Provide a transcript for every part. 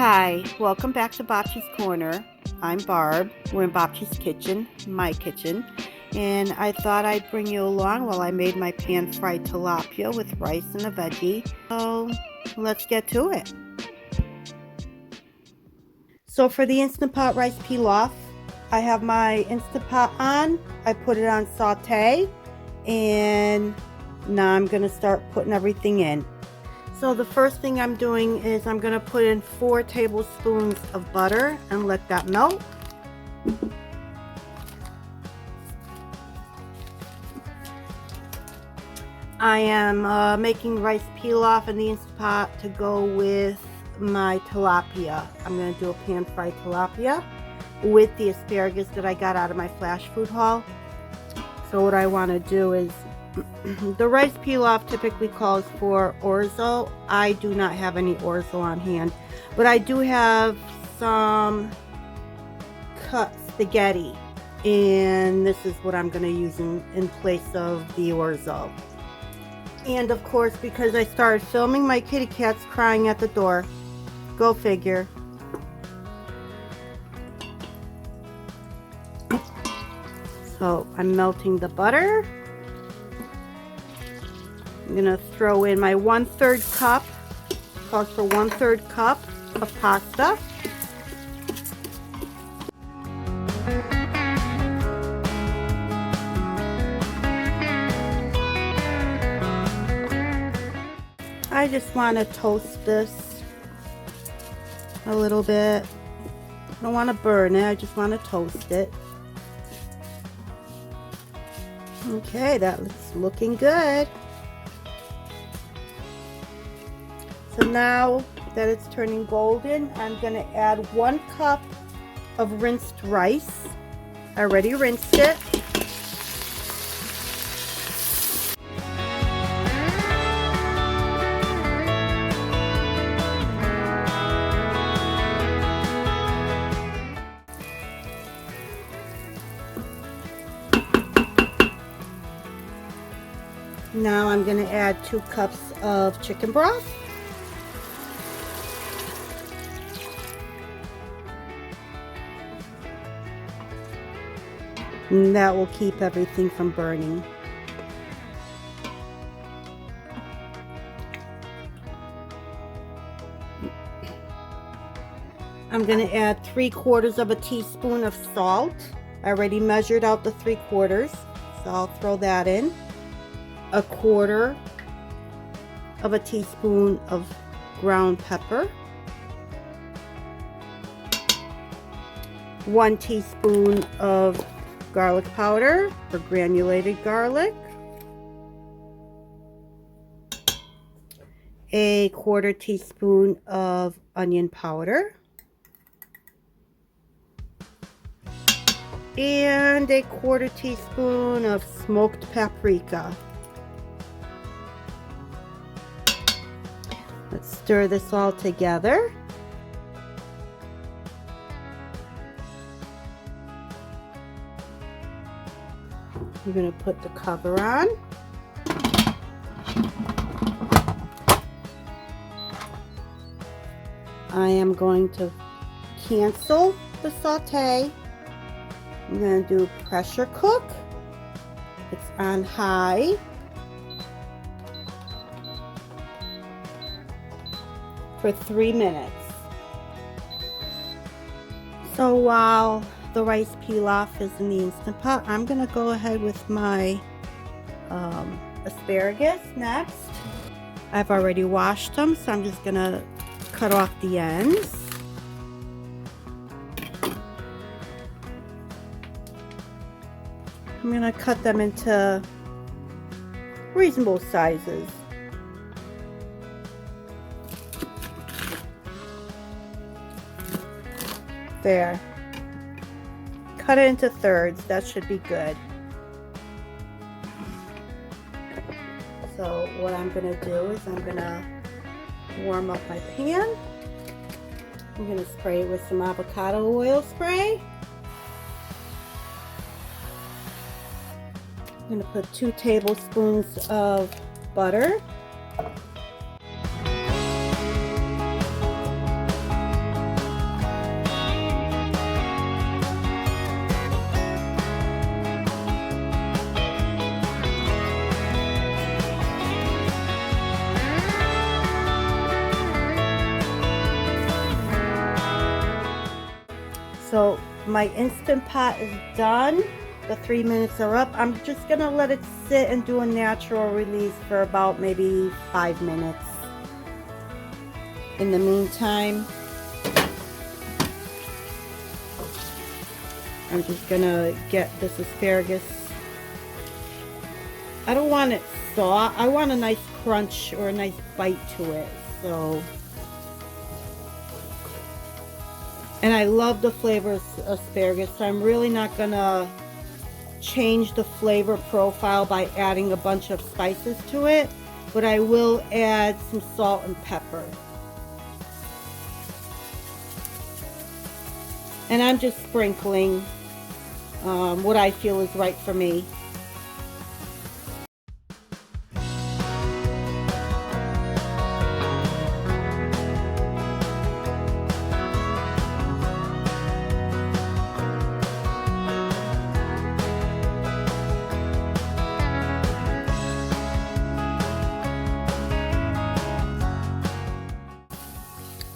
Hi, welcome back to Bobchi's Corner. I'm Barb. We're in Bobchi's kitchen, my kitchen, and I thought I'd bring you along while I made my pan-fried tilapia with rice and a veggie. So let's get to it. So for the Instant Pot rice pilaf, I have my Instant Pot on. I put it on saute, and now I'm going to start putting everything in. So the first thing I'm doing is I'm going to put in 4 tablespoons of butter and let that melt. I am making rice pilaf in the Instant Pot to go with my tilapia. I'm going to do a pan fried tilapia with the asparagus that I got out of my flash food haul. So what I want to do is the rice pilaf typically calls for orzo. I do not have any orzo on hand, but I do have some cut spaghetti, and this is what I'm going to use in place of the orzo. And of course, because I started filming, my kitty cat's crying at the door. Go figure. So I'm melting the butter. I'm going to throw in my 1/3 cup, calls for 1/3 cup of pasta. I just want to toast this a little bit. I don't want to burn it, I just want to toast it. Okay, that's looking good. So now that it's turning golden, I'm going to add 1 cup of rinsed rice. I already rinsed it. Now I'm going to add 2 cups of chicken broth. And that will keep everything from burning. I'm going to add 3/4 of a teaspoon of salt. I already measured out the 3/4, so I'll throw that in. 1/4 of a teaspoon of ground pepper. 1 teaspoon of garlic powder or granulated garlic, 1/4 teaspoon of onion powder, and 1/4 teaspoon of smoked paprika. Let's stir this all together. I'm going to put the cover on. I am going to cancel the saute. I'm going to do pressure cook. It's on high. For 3 minutes. So while the rice pilaf is in the Instant Pot, I'm going to go ahead with my asparagus next. I've already washed them, so I'm just going to cut off the ends. I'm going to cut them into reasonable sizes. There. Cut it into thirds. That should be good. So what I'm going to do is I'm going to warm up my pan. I'm going to spray it with some avocado oil spray. I'm going to put 2 tablespoons of butter. So my Instant Pot is done. The 3 minutes are up. I'm just gonna let it sit and do a natural release for about maybe 5 minutes. In the meantime, I'm just gonna get this asparagus. I don't want it soft. I want a nice crunch or a nice bite to it. So, and I love the flavor of asparagus, so I'm really not gonna change the flavor profile by adding a bunch of spices to it, but I will add some salt and pepper. And I'm just sprinkling what I feel is right for me.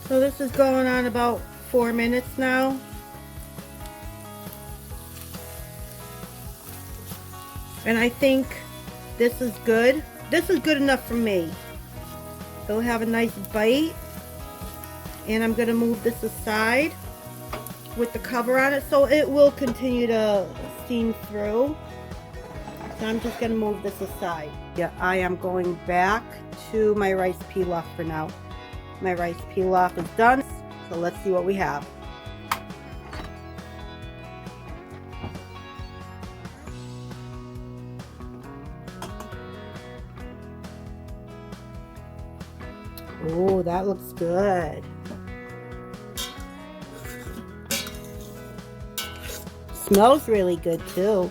So this is going on about 4 minutes now. And I think this is good. This is good enough for me. It'll have a nice bite. And I'm going to move this aside with the cover on it, so it will continue to steam through. So I'm just going to move this aside. Yeah, I am going back to my rice pilaf for now. My rice pilaf is done, so let's see what we have. Oh, that looks good. Smells really good too.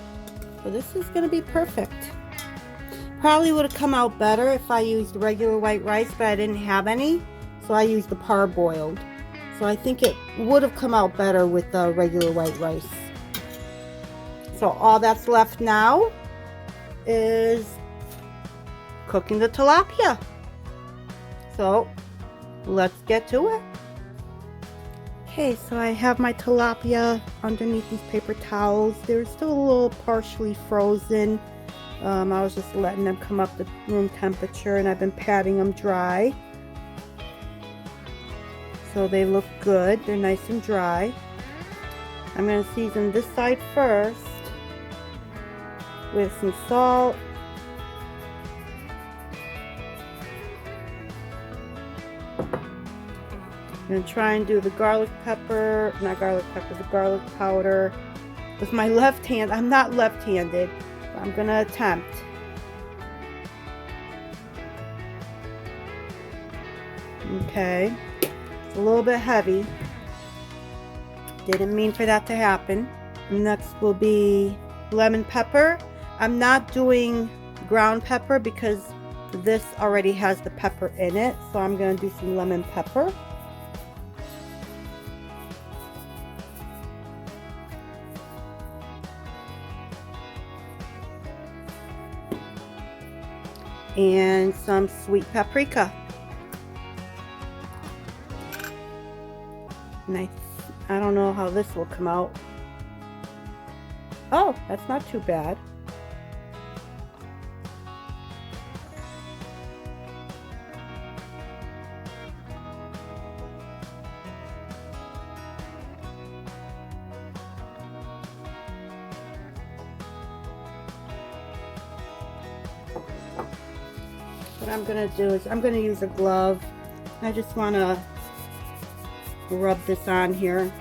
So this is going to be perfect. Probably would have come out better if I used regular white rice, but I didn't have any. So I used the parboiled. So I think it would have come out better with the regular white rice. So all that's left now is cooking the tilapia. So let's get to it. Okay, so I have my tilapia underneath these paper towels. They're still a little partially frozen. I was just letting them come up to room temperature, and I've been patting them dry. So they look good. They're nice and dry. I'm going to season this side first with some salt. I'm going to try and do the garlic pepper, not garlic pepper, the garlic powder with my left hand. I'm not left-handed, but I'm going to attempt. Okay, it's a little bit heavy. Didn't mean for that to happen. Next will be lemon pepper. I'm not doing ground pepper because this already has the pepper in it, so I'm going to do some lemon pepper. And some sweet paprika. Nice. I don't know how this will come out. Oh, that's not too bad. What I'm going to do is I'm going to use a glove. I just want to rub this on here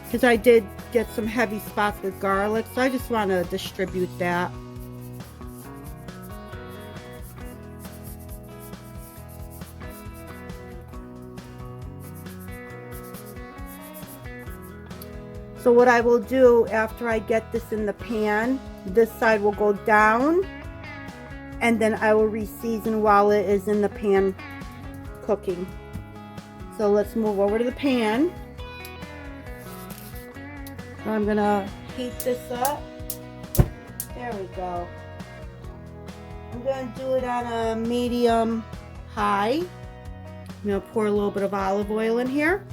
because I did get some heavy spots with garlic, so I just want to distribute that. So what I will do after I get this in the pan, this side will go down, and then I will re-season while it is in the pan cooking. So let's move over to the pan. So I'm gonna heat this up. There we go. I'm gonna do it on a medium high. I'm gonna pour a little bit of olive oil in here.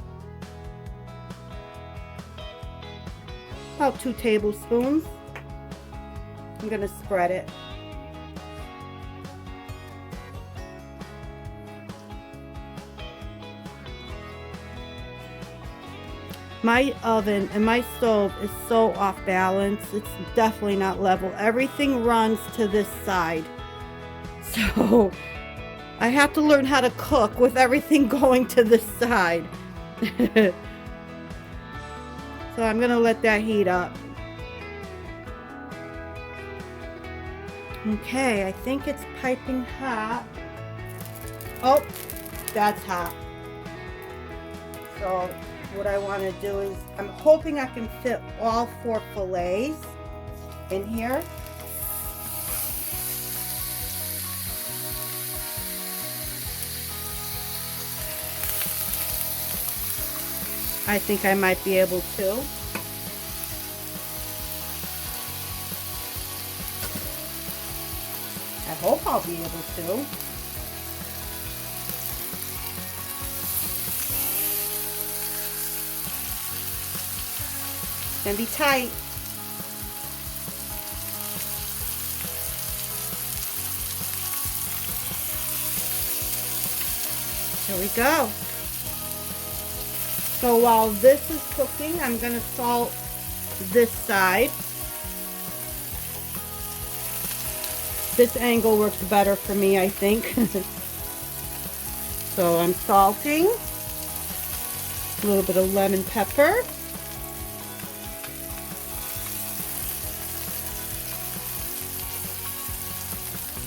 About 2 tablespoons. I'm going to spread it. My oven and my stove is so off balance. It's definitely not level. Everything runs to this side. So I have to learn how to cook with everything going to this side. So I'm going to let that heat up. Okay, I think it's piping hot. Oh, that's hot. So what I want to do is, I'm hoping I can fit all 4 fillets in here. I think I might be able to. I hope I'll be able to. It's gonna be tight. Here we go. So while this is cooking, I'm going to salt this side. This angle works better for me, I think. So I'm salting. A little bit of lemon pepper.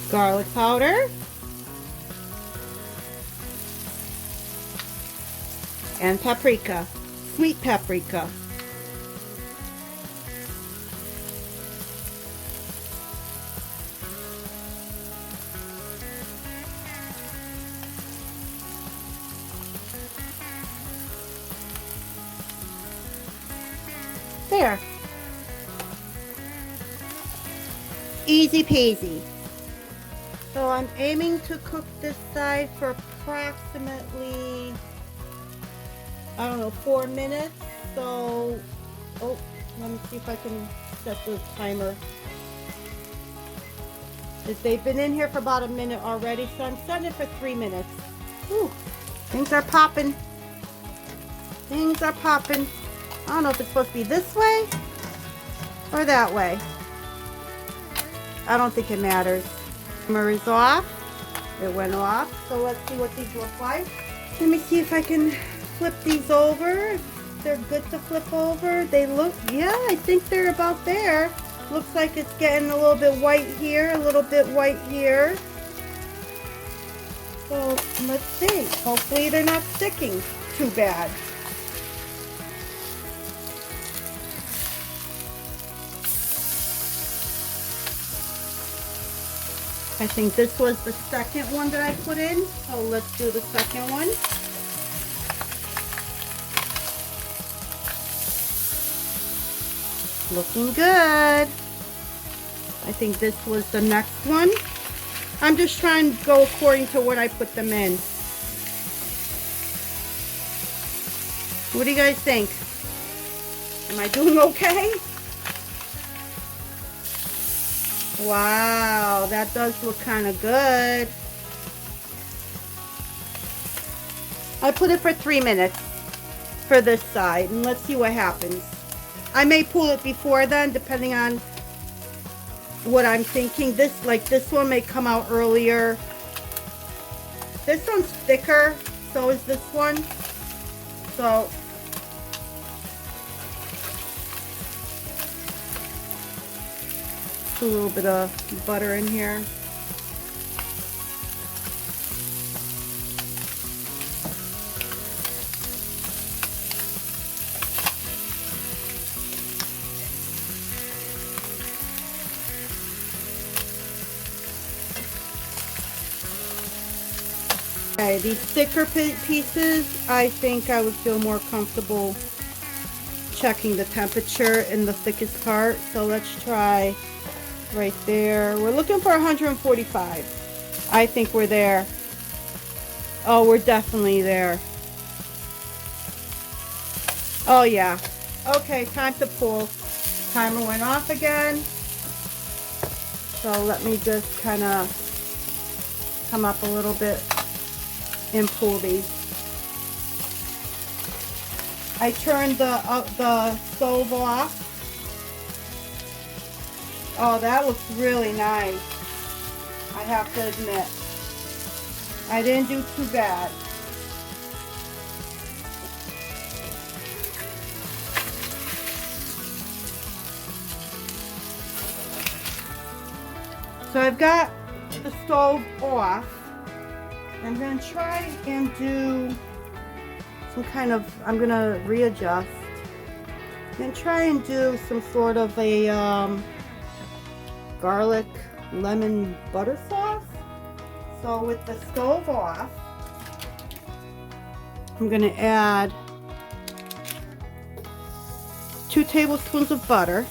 Garlic powder. And paprika, sweet paprika. There. Easy peasy. So I'm aiming to cook this side for approximately, I don't know, 4 minutes. So, oh, let me see if I can set the timer. They've been in here for about a minute already, so I'm setting it for 3 minutes. Whew, things are popping. Things are popping. I don't know if it's supposed to be this way or that way. I don't think it matters. Timer is off. It went off. So let's see what these look like. Let me see if I can flip these over. They're good to flip over. They look, yeah, I think they're about there. Looks like it's getting a little bit white here, a little bit white here. So let's see. Hopefully they're not sticking too bad. I think this was the second one that I put in. So let's do the second one. Looking good. I think this was the next one. I'm just trying to go according to what I put them in. What do you guys think? Am I doing okay? Wow, that does look kind of good. I put it for 3 minutes for this side, and let's see what happens. I may pull it before then, depending on what I'm thinking. This one may come out earlier. This one's thicker, so is this one. So a little bit of butter in here. Okay, these thicker pieces, I think I would feel more comfortable checking the temperature in the thickest part. So let's try right there. We're looking for 145. I think we're there. Oh, we're definitely there. Oh yeah. Okay, time to pull. Timer went off again. So let me just kind of come up a little bit and pull these. I turned the stove off. Oh, that looks really nice. I have to admit. I didn't do too bad. So I've got the stove off. I'm going to try and do some kind of, I'm going to readjust. I'm going to try and do some sort of a garlic lemon butter sauce. So with the stove off, I'm going to add 2 tablespoons of butter.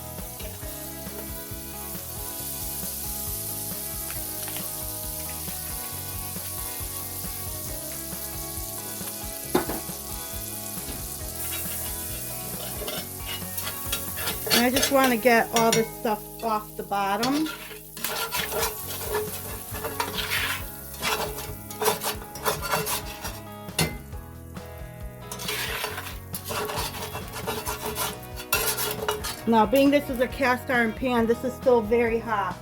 And I just want to get all this stuff off the bottom. Now, being this is a cast iron pan, this is still very hot.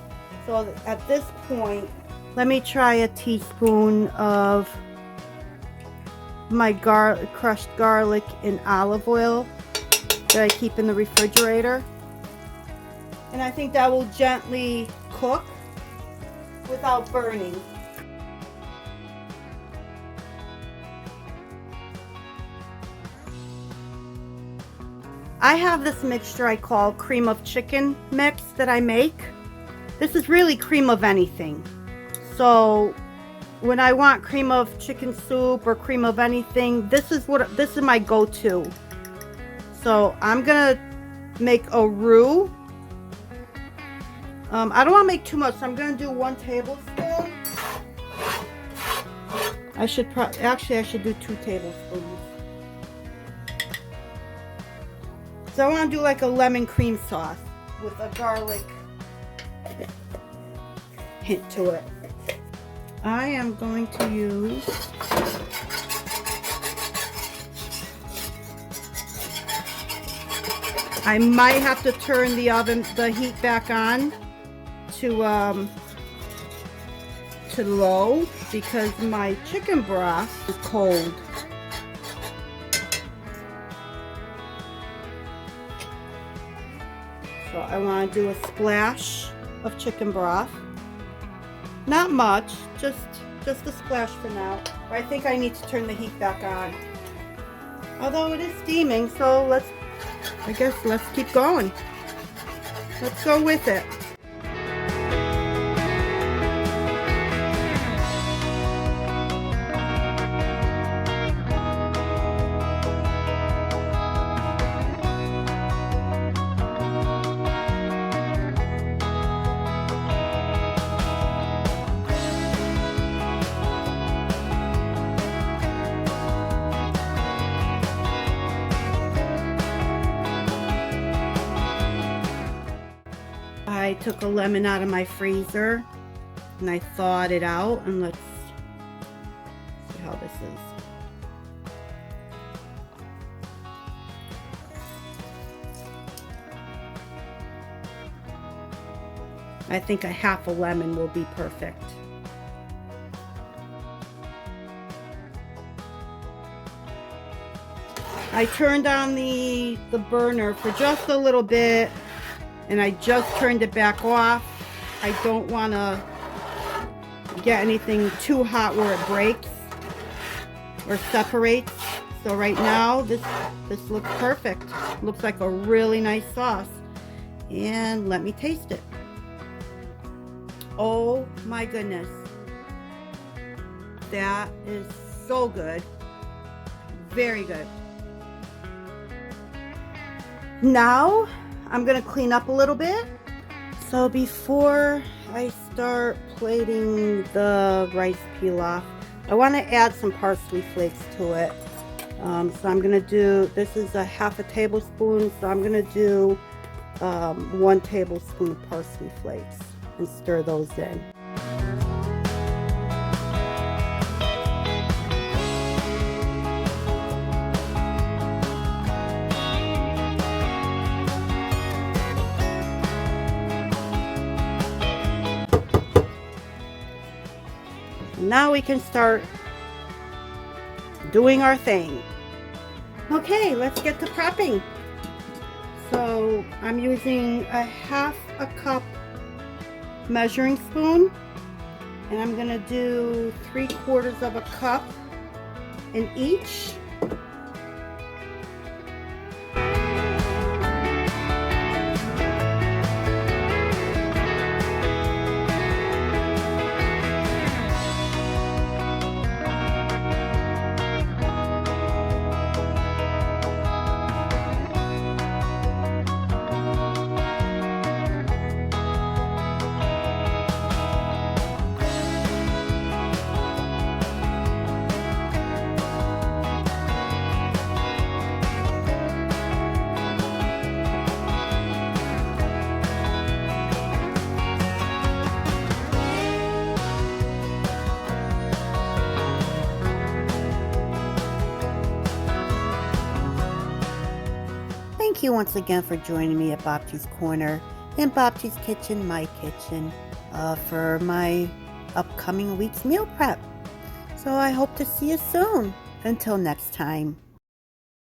So at this point, let me try a teaspoon of my crushed garlic and olive oil that I keep in the refrigerator. And I think that will gently cook without burning. I have this mixture I call cream of chicken mix that I make. This is really cream of anything. So when I want cream of chicken soup or cream of anything, this is my go-to. So I'm gonna make a roux. I don't want to make too much, so I'm gonna do 1 tablespoon. I should do 2 tablespoons. So I want to do like a lemon cream sauce with a garlic hint to it. I am going to use I might have to turn the heat back on to low because my chicken broth is cold. So I want to do a splash of chicken broth. Not much, just a splash for now. But I think I need to turn the heat back on. Although it is steaming, so let's keep going. Let's go with it. I took a lemon out of my freezer and I thawed it out, and let's see how this is. I think a half a lemon will be perfect. I turned on the burner for just a little bit, and I just turned it back off. I don't want to get anything too hot where it breaks or separates. So right now, this looks perfect. Looks like a really nice sauce. And let me taste it. Oh my goodness. That is so good. Very good. Now, I'm going to clean up a little bit. So before I start plating the rice pilaf, I want to add some parsley flakes to it. So I'm going to do, this is a half a tablespoon, so I'm going to do 1 tablespoon of parsley flakes and stir those in. Now we can start doing our thing. Okay, let's get to prepping. So I'm using a 1/2 cup measuring spoon, and I'm gonna do 3/4 of a cup in each. Thank you once again for joining me at Bobti's Corner and Bobti's Kitchen, my kitchen, for my upcoming week's meal prep. So I hope to see you soon. Until next time.